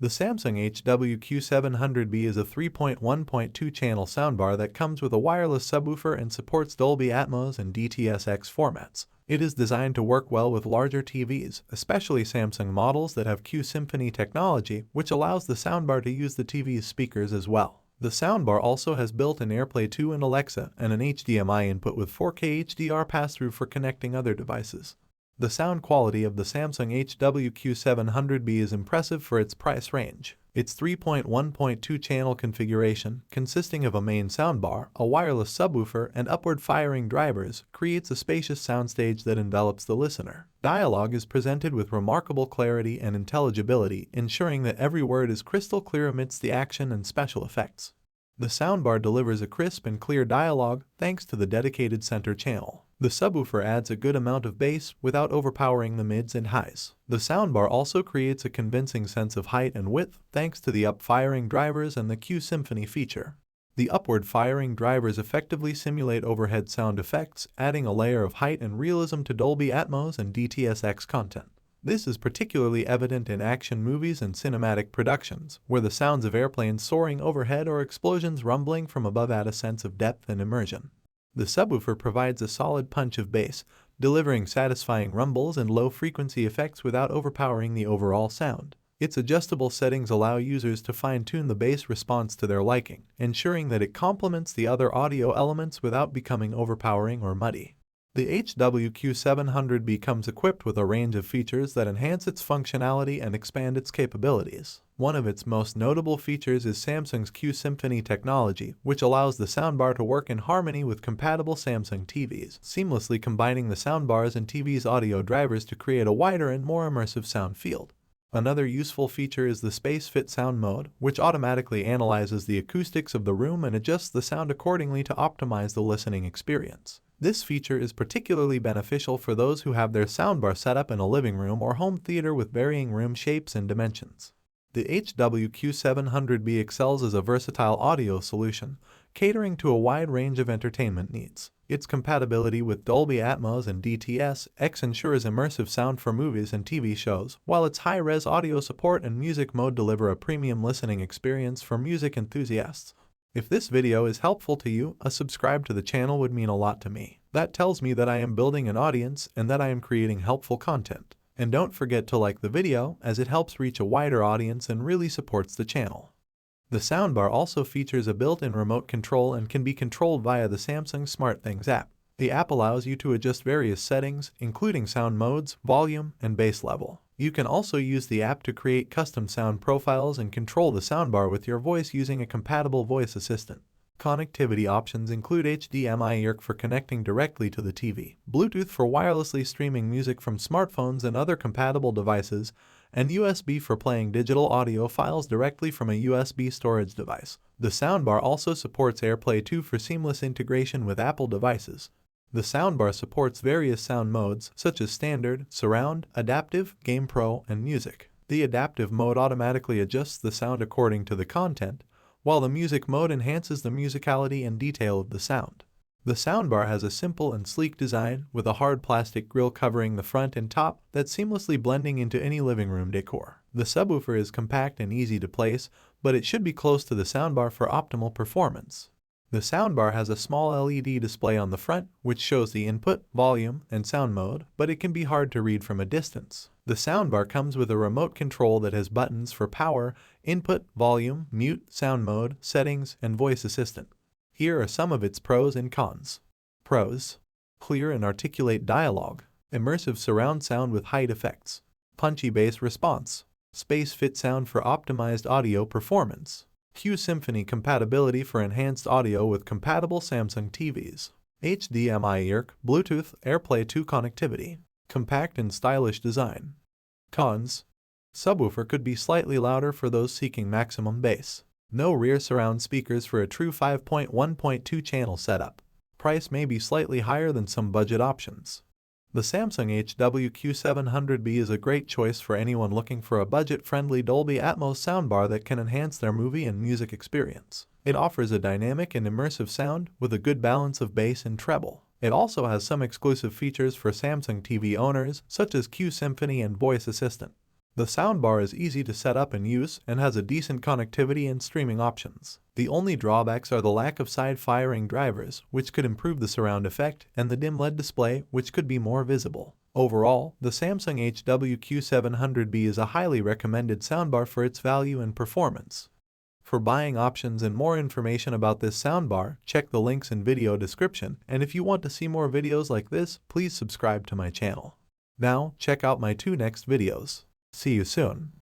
The Samsung HW-Q700B is a 3.1.2 channel soundbar that comes with a wireless subwoofer and supports Dolby Atmos and DTS formats. It is designed to work well with larger TVs, especially Samsung models that have Q Symphony technology, which allows the soundbar to use the TV's speakers as well. The soundbar also has built-in AirPlay 2 and Alexa and an HDMI input with 4K HDR pass-through for connecting other devices. The sound quality of the Samsung HW-Q700B is impressive for its price range. Its 3.1.2 channel configuration, consisting of a main soundbar, a wireless subwoofer, and upward-firing drivers, creates a spacious soundstage that envelops the listener. Dialogue is presented with remarkable clarity and intelligibility, ensuring that every word is crystal clear amidst the action and special effects. The soundbar delivers a crisp and clear dialogue thanks to the dedicated center channel. The subwoofer adds a good amount of bass without overpowering the mids and highs. The soundbar also creates a convincing sense of height and width thanks to the up-firing drivers and the Q Symphony feature. The upward-firing drivers effectively simulate overhead sound effects, adding a layer of height and realism to Dolby Atmos and DTS content. This is particularly evident in action movies and cinematic productions, where the sounds of airplanes soaring overhead or explosions rumbling from above add a sense of depth and immersion. The subwoofer provides a solid punch of bass, delivering satisfying rumbles and low-frequency effects without overpowering the overall sound. Its adjustable settings allow users to fine-tune the bass response to their liking, ensuring that it complements the other audio elements without becoming overpowering or muddy. The HW-Q700B comes equipped with a range of features that enhance its functionality and expand its capabilities. One of its most notable features is Samsung's Q Symphony technology, which allows the soundbar to work in harmony with compatible Samsung TVs, seamlessly combining the soundbar's and TV's audio drivers to create a wider and more immersive sound field. Another useful feature is the Space Fit Sound mode, which automatically analyzes the acoustics of the room and adjusts the sound accordingly to optimize the listening experience. This feature is particularly beneficial for those who have their soundbar set up in a living room or home theater with varying room shapes and dimensions. The HW-Q700B excels as a versatile audio solution, catering to a wide range of entertainment needs. Its compatibility with Dolby Atmos and DTS ensures immersive sound for movies and TV shows, while its high-res audio support and music mode deliver a premium listening experience for music enthusiasts. If this video is helpful to you, a subscribe to the channel would mean a lot to me. That tells me that I am building an audience and that I am creating helpful content. And don't forget to like the video, as it helps reach a wider audience and really supports the channel. The soundbar also features a built-in remote control and can be controlled via the Samsung SmartThings app. The app allows you to adjust various settings, including sound modes, volume, and bass level. You can also use the app to create custom sound profiles and control the soundbar with your voice using a compatible voice assistant. Connectivity options include HDMI IRC for connecting directly to the TV, Bluetooth for wirelessly streaming music from smartphones and other compatible devices, and USB for playing digital audio files directly from a USB storage device. The soundbar also supports AirPlay 2 for seamless integration with Apple devices. The soundbar supports various sound modes such as Standard, Surround, Adaptive, Game Pro, and Music. The Adaptive mode automatically adjusts the sound according to the content, while the Music mode enhances the musicality and detail of the sound. The soundbar has a simple and sleek design with a hard plastic grille covering the front and top that's seamlessly blending into any living room decor. The subwoofer is compact and easy to place, but it should be close to the soundbar for optimal performance. The soundbar has a small LED display on the front, which shows the input, volume, and sound mode, but it can be hard to read from a distance. The soundbar comes with a remote control that has buttons for power, input, volume, mute, sound mode, settings, and voice assistant. Here are some of its pros and cons. Pros: clear and articulate dialogue, immersive surround sound with height effects, punchy bass response, space fit sound for optimized audio performance, Q Symphony compatibility for enhanced audio with compatible Samsung TVs, HDMI IRC, Bluetooth, AirPlay 2 connectivity, compact and stylish design. Cons: subwoofer could be slightly louder for those seeking maximum bass. No rear surround speakers for a true 5.1.2 channel setup. Price may be slightly higher than some budget options. The Samsung HW-Q700B is a great choice for anyone looking for a budget-friendly Dolby Atmos soundbar that can enhance their movie and music experience. It offers a dynamic and immersive sound with a good balance of bass and treble. It also has some exclusive features for Samsung TV owners, such as Q Symphony and Voice Assistant. The soundbar is easy to set up and use and has a decent connectivity and streaming options. The only drawbacks are the lack of side-firing drivers, which could improve the surround effect, and the dim LED display, which could be more visible. Overall, the Samsung HW-Q700B is a highly recommended soundbar for its value and performance. For buying options and more information about this soundbar, check the links in video description, and if you want to see more videos like this, please subscribe to my channel. Now, check out my two next videos. See you soon.